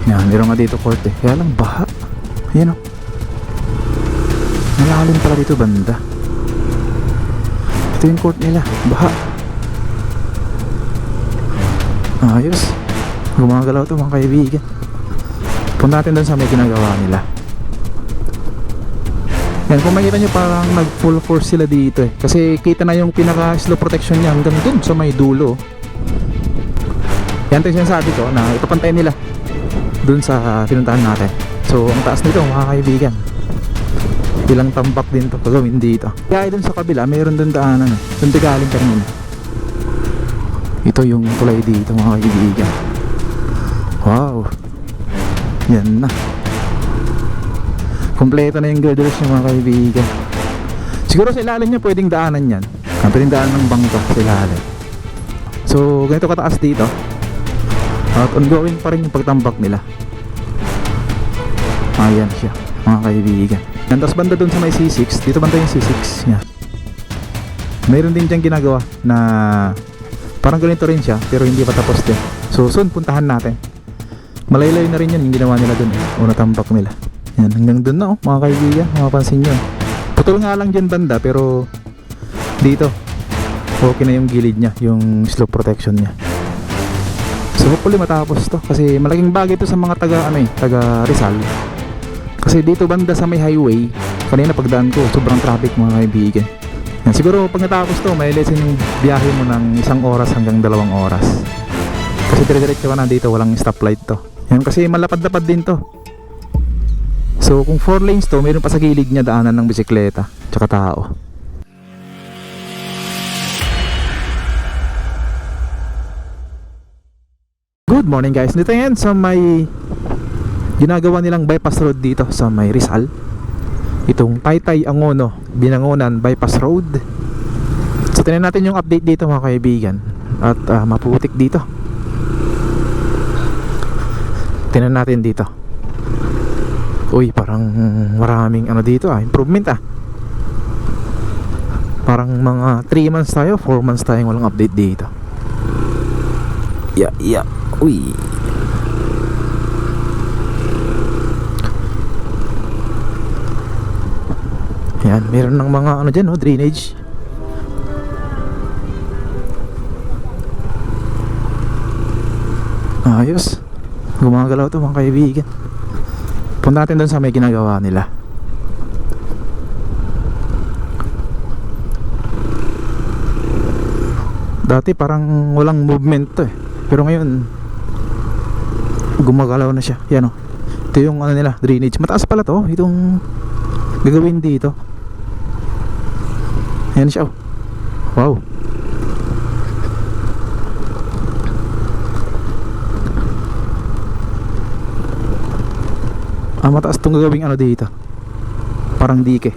Yan, meron nga dito court eh. Kaya lang baha. Ayan o. Malalim pala dito banda. Ito yung court nila. Baha. Ayos. Gumagalaw to mga kaibigan. Punta natin doon sa may ginagawa nila. Yan, kung makita nyo parang nag full force sila dito eh. Kasi kita na yung pinaka slow protection niya hanggang dun sa may dulo. Yan ito yung sinasabi ko na ipapantay nila dun sa pinuntahan natin. So ang taas nito mga kaibigan, ilang tambak din to gagawin dito. Kaya dun sa kabila mayroon dun daanan eh. Dun galing kanina. Ito yung tulay dito mga kaibigan. Wow. Yan na. Kompleto na yung girders ng mga kaibigan. Siguro sa ilalim niya pwedeng daanan yan. Pwedeng daanan ng bangka sa ilalim. So ganito kataas dito. At ongoing pa rin yung pagtambak nila. Ayan siya mga kaibigan. Yan, tapos banda dun sa may C6. Dito banda yung C6 yan. Mayroon din dyan ginagawa na parang ganito rin siya pero hindi pa tapos din. So soon puntahan natin. Malaylay na rin yan yung ginawa nila dun eh. O natambak nila. Yan, hanggang dun na oh, mga kaibigan. Mapapansin nyo. Putol nga lang dyan banda pero dito okay na yung gilid niya, yung slope protection niya. So hopefully matapos to kasi malaking bagay to sa mga taga Rizal. Kasi dito banda sa may highway, kanina pagdaan ko sobrang traffic mga kaibigan. Yan, siguro pag natapos to may lesson yung biyahe mo ng 1 oras hanggang 2 oras. Kasi dire-diretso ka na dito, walang stoplight to. Yan, kasi malapad-lapad din to. So kung 4 lanes to, mayroon pa sa gilid niya daanan ng bisikleta tsaka tao. Good morning guys, dito yan sa may ginagawa nilang bypass road dito sa may Rizal. Itong Taytay Angono Binangonan Bypass Road. So tingnan natin yung update dito mga kaibigan. At maputik dito. Tingnan natin dito. Uy, parang maraming dito improvement Parang mga 3 months tayo, 4 months tayong walang update dito. Yeah. Uy. Yan, meron ng mga dyan drainage. Ayos. Gumagalaw to mga kaibigan. Punta natin doon sa may ginagawa nila. Dati parang walang movement to eh. Pero ngayon gumagalaw na siya. Yan o. Ito yung nila, drainage. Mataas pala to. Itong gagawin dito. Yan siya oh. Wow. Mataas itong gagawing dito. Parang dike.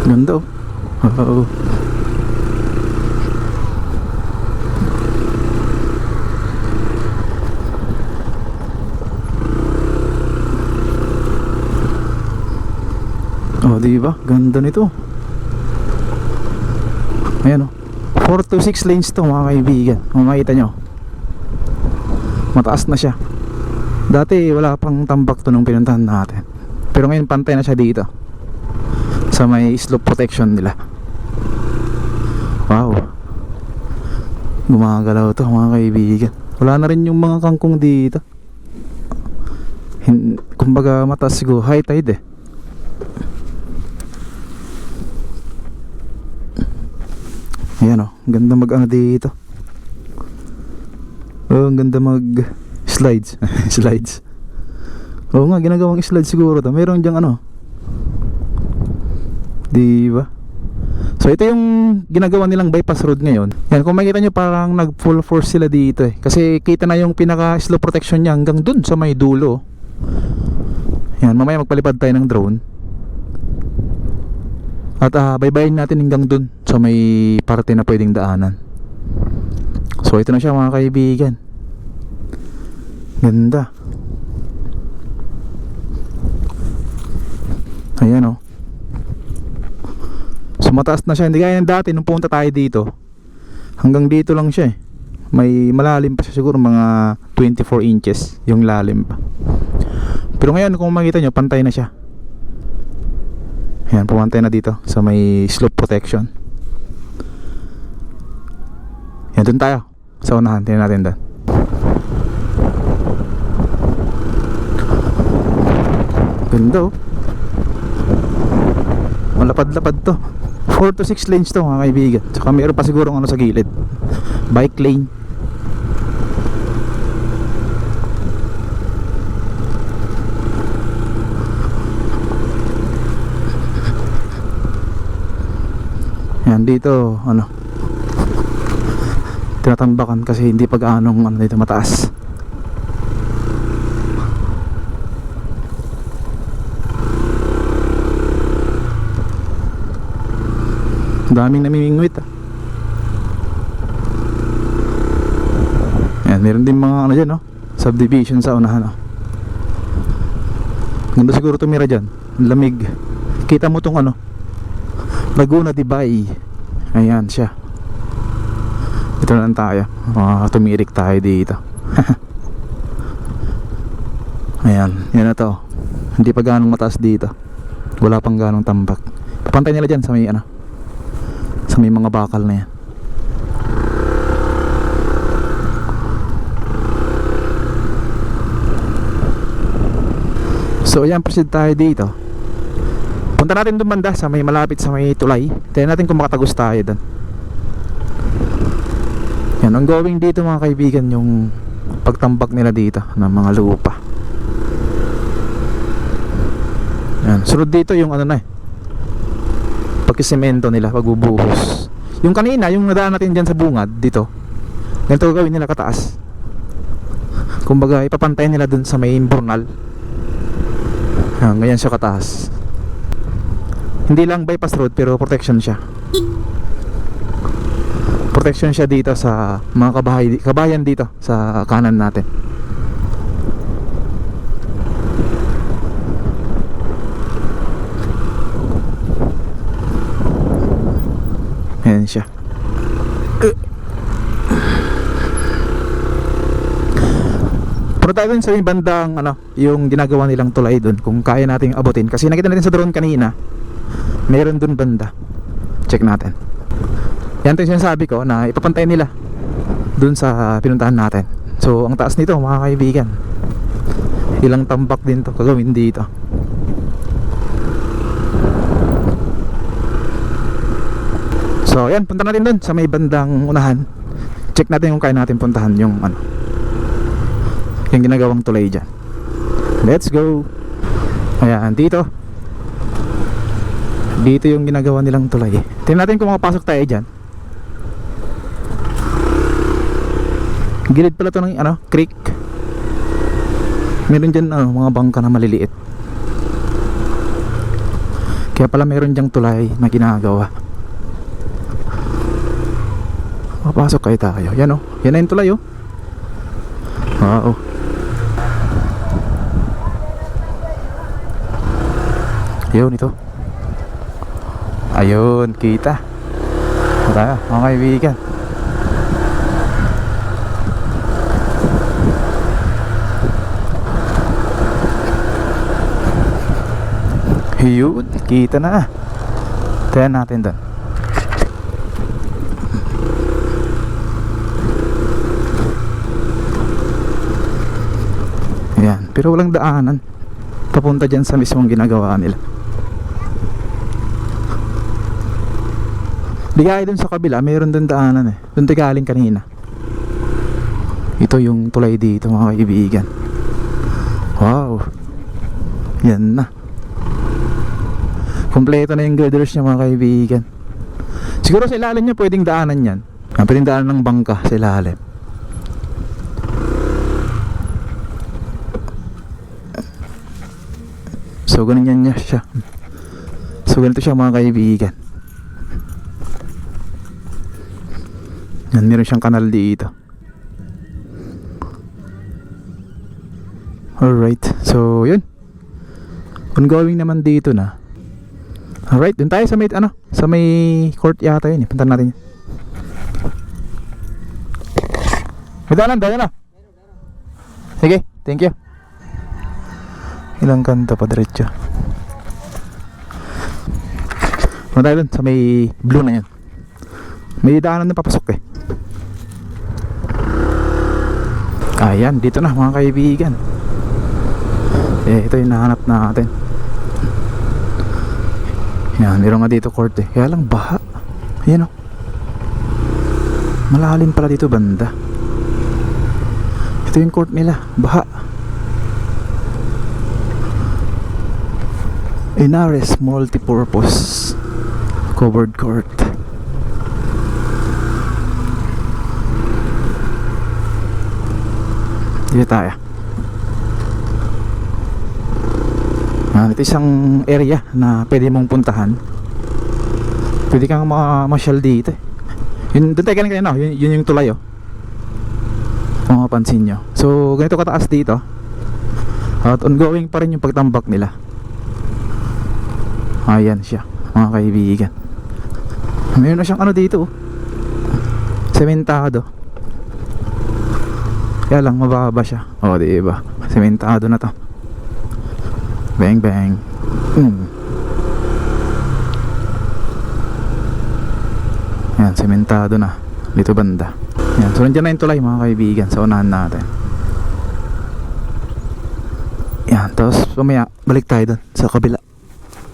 Ganda oh. Oh. Oh, diba? Ganda nito. Ayan oh. 4 to 6 lanes to mga kaibigan. Kung makita nyo, mataas na siya. Dati wala pang tambak to nung pinuntahan natin. Pero ngayon pantay na siya dito sa may slope protection nila. Wow. Gumagalaw to mga kaibigan. Wala na rin yung mga kangkong dito. Kumbaga mataas siguro, high tide eh. Ayan o, ganda mag dito. Oh, ang ganda mag slides. Slides. Oo nga, ginagawang slides siguro to. Meron dyang diba? So ito yung ginagawa nilang bypass road ngayon. Yan, kung makita nyo parang nag full force sila dito eh. Kasi kita na yung pinaka slow protection niya hanggang dun sa may dulo. Yan, mamaya magpalipad tayo ng drone. At baybayin natin hanggang dun sa may parte na pwedeng daanan. So ito na siya mga kaibigan. Ganda. Ayan oh. So mataas na siya. Hindi gaya ng dati nung pumunta tayo dito. Hanggang dito lang siya eh. May malalim pa siya, siguro mga 24 inches yung lalim pa. Pero ngayon kung makita nyo, pantay na siya. Ayan, pumantay na dito sa may slope protection. Yan, dun tayo sa unahan. Tingnan natin doon. Ganda oh. Malapad-lapad to. 4 to 6 lanes to mga kaibigan. Tsaka mayroon pa siguro ano sa gilid, bike lane. Yan dito ano, tinatambakan kasi hindi pa gaanong ano dito mataas. Daming namimingwit ah. Yan, meron din mga ano dyan no, subdivision sa unahan oh. Ganda siguro tumira dyan, lamig. Kita mo tong ano, Laguna de Bay. Ayan siya. Ito na lang tayo. Tumirik tayo dito. Ayan, yan na to. Hindi pa ganong mataas dito. Wala pang ganong tambak. Papantay nila dyan sa may ano, sa may mga bakal na yan. So ayan, proceed tayo dito. Punta natin doon banda sa may malapit sa may tulay. Tingnan natin kung makatagos tayo doon. Yan, ongoing dito mga kaibigan yung pagtambak nila dito ng mga lupa. Yan, sunod dito yung ano na pagkisemento nila, pagbubuhos. Yung kanina, yung nadaan natin dyan sa bungad dito, ganito gawin nila kataas. Kumbaga ipapantay nila dun sa may imburnal. Yan, ganyan siya kataas. Hindi lang bypass road pero protection siya. Protection siya dito sa mga kabayan dito sa kanan natin. Ayan siya. Pero tayo dun sa may bandang ano, yung ginagawa nilang tulay dun, kung kaya nating abutin. Kasi nakita natin sa drone kanina, meron dun banda. Check natin. Yan ito yung sinasabi ko na ipapantay nila dun sa pinuntahan natin. So ang taas nito mga kaibigan, ilang tambak din to kagawin dito. So yan, punta natin dun sa may bandang unahan. Check natin kung kaya natin puntahan yung ano, yung ginagawang tulay dyan. Let's go. Ayan, dito yung ginagawa nilang tulay. Tingnan natin kung makapasok tayo dyan. Gilid pala to ng ano, creek. Meron dyan ano, mga bangka na maliliit. Kaya pala meron dyang tulay na ginagawa. Makapasok kayo tayo. Yan o, yan na yung tulay o. Wow. Yun ito. Ayun, kita. Tara, mga kaibigan. Yun, kita na. Tignan natin doon. Ayan, pero walang daanan papunta dyan sa mismong ginagawa nila. Di kaya dun sa kabila, mayroon dun daanan eh. Dun tayo galing kanina. Ito yung tulay dito mga kaibigan. Wow. Yan na. Kompleto na yung girders niya mga kaibigan. Siguro sa ilalim niya pwedeng daanan yan. Pwedeng daanan ng bangka sa ilalim. So ganun yan niya siya. So So ganito siya mga kaibigan. Yan, meron siyang kanal dito. Alright, so yun. Ongoing naman dito na. Alright, dun tayo sa may sa may court yata yun eh. Punta natin yun. May dalan na. Sige, thank you. Ilang kanto pa diretso. Punta tayo dun sa may blue na yun. May daanan na papasok eh. Ayan, dito na mga kaibigan. Ito yung nahanap natin. Yan, meron nga dito court eh. Kaya lang baha. Ayan o. Malalim pala dito banda. Ito yung court nila. Baha. Inares multipurpose covered court. Dito tayo. Ito isang area na pwede mong puntahan. Pwede kang masyal dito eh. Yun, doon tayo kanina, yun yung tulay oh. Kung mapansin nyo. So ganito kataas dito. At ongoing pa rin yung pagtambak nila. Ayan siya mga kaibigan. Mayroon na siyang dito oh. Sementado. Kaya lang mababa siya. O diba, sementado na to. Bang bang. Yan, sementado na dito banda. Yan, so nandiyan na yung tulay mga kaibigan sa unahan natin. Yan, tapos pamaya balik tayo dun sa kabila.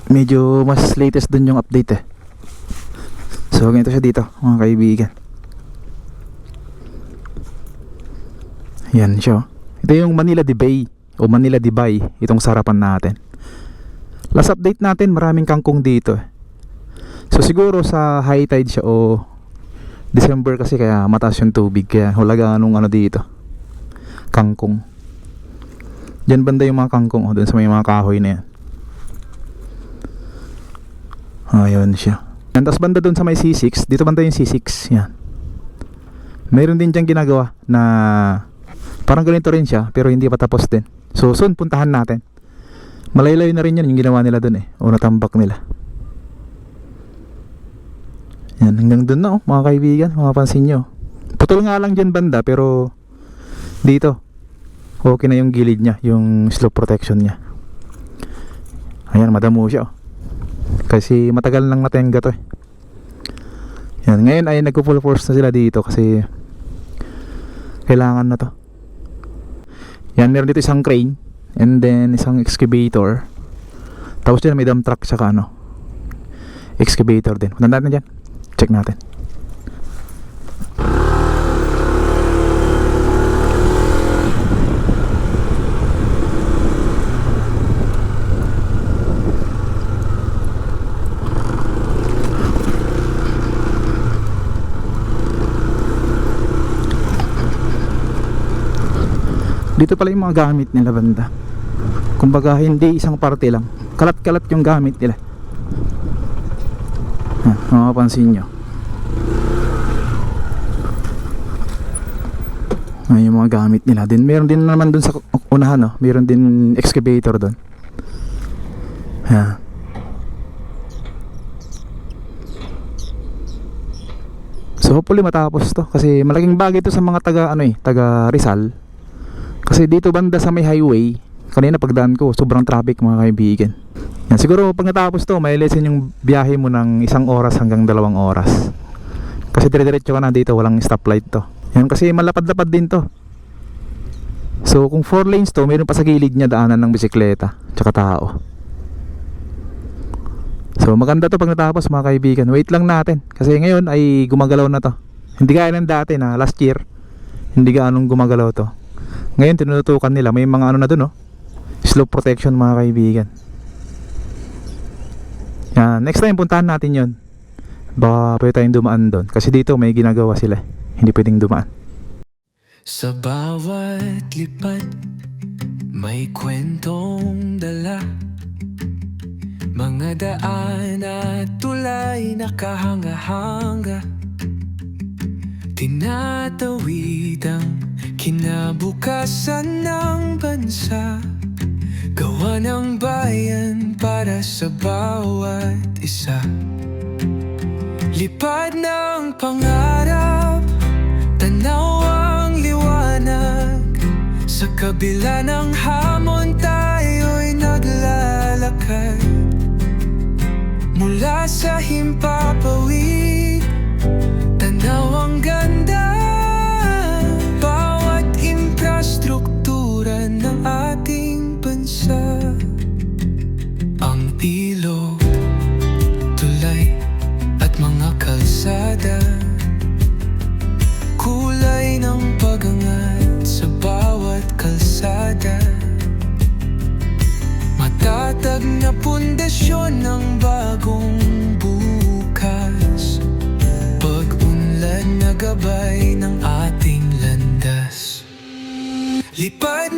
Medyo mas latest dun yung update eh. So ganito siya dito mga kaibigan. Yan siya. Ito yung Manila de Bay o Manila de Bay, itong sarapan natin. Last update natin, maraming kangkong dito eh. So siguro sa high tide siya o December kasi kaya mataas yung tubig, kaya hulaga nung dito kangkong. Diyan banda yung mga kangkong dun sa may mga kahoy na yan. Ayun siya. Yan, tas banda dun sa may C6, dito banda yung C6. Yan. Mayroon din dyan ginagawa na parang ganito rin siya pero hindi pa tapos din. So soon puntahan natin. Malaylayo na rin yun yung ginawa nila dun eh, o natambak nila. Yan, hanggang dun na mga kaibigan, mapapansin nyo. Putol nga lang dyan banda pero dito okay na yung gilid nya, yung slope protection nya. Ayan, madamo siya kasi matagal nang natenga to eh. Yan, ngayon ay nagpo-full force na sila dito kasi kailangan na to. Yan, meron dito isang crane and then isang excavator. Tapos dyan may dump truck saka excavator din. Punta natin dyan, check natin. Dito pala yung mga gamit nila banda. Kumbaga hindi isang parte lang, kalat-kalat yung gamit nila. Mapapansin nyo. Yung mga gamit nila. Then meron din naman dun sa unahan meron din excavator dun. So hopefully matapos to kasi malaking bagay to sa mga taga Rizal. Kasi dito banda sa may highway, kanina pagdaan ko, sobrang traffic mga kaibigan. Yan, siguro pag natapos to, may lesson yung biyahe mo ng 1 oras hanggang 2 oras. Kasi dire-diretso ka na dito, walang stoplight to. Yan, kasi malapad-lapad din to. So kung 4 lanes to, mayroon pa sa gilid niya daanan ng bisikleta, tsaka tao. So maganda to pag natapos mga kaibigan. Wait lang natin, kasi ngayon ay gumagalaw na to. Hindi gaya ng dati na last year, hindi gaanong gumagalaw to. Ngayon tinututukan nila, may mga na dun slope protection mga kaibigan. Yan, next time puntahan natin yon. Baka pwede tayong dumaan doon kasi dito may ginagawa sila, hindi pwedeng dumaan. Sa bawat lipat may kwentong dala, Mga daan at tulay nakahanga-hanga, tinatawid ang kinabukasan ng bansa. Gawa ng bayan para sa bawat isa. Lipad ng pangarap, tanaw ang liwanag. Sa kabila ng hamon tayo'y naglalakad. Mula sa himpapawid, tanaw ang ganda. Bawat infrastruktura ng ating bansa. Ang ilog, tulay at mga kalsada, kulay ng pag-angat sa bawat kalsada. Matatag na pundasyon ng bagong bukas, pag-unlad na gabay ng ating landas. Lipad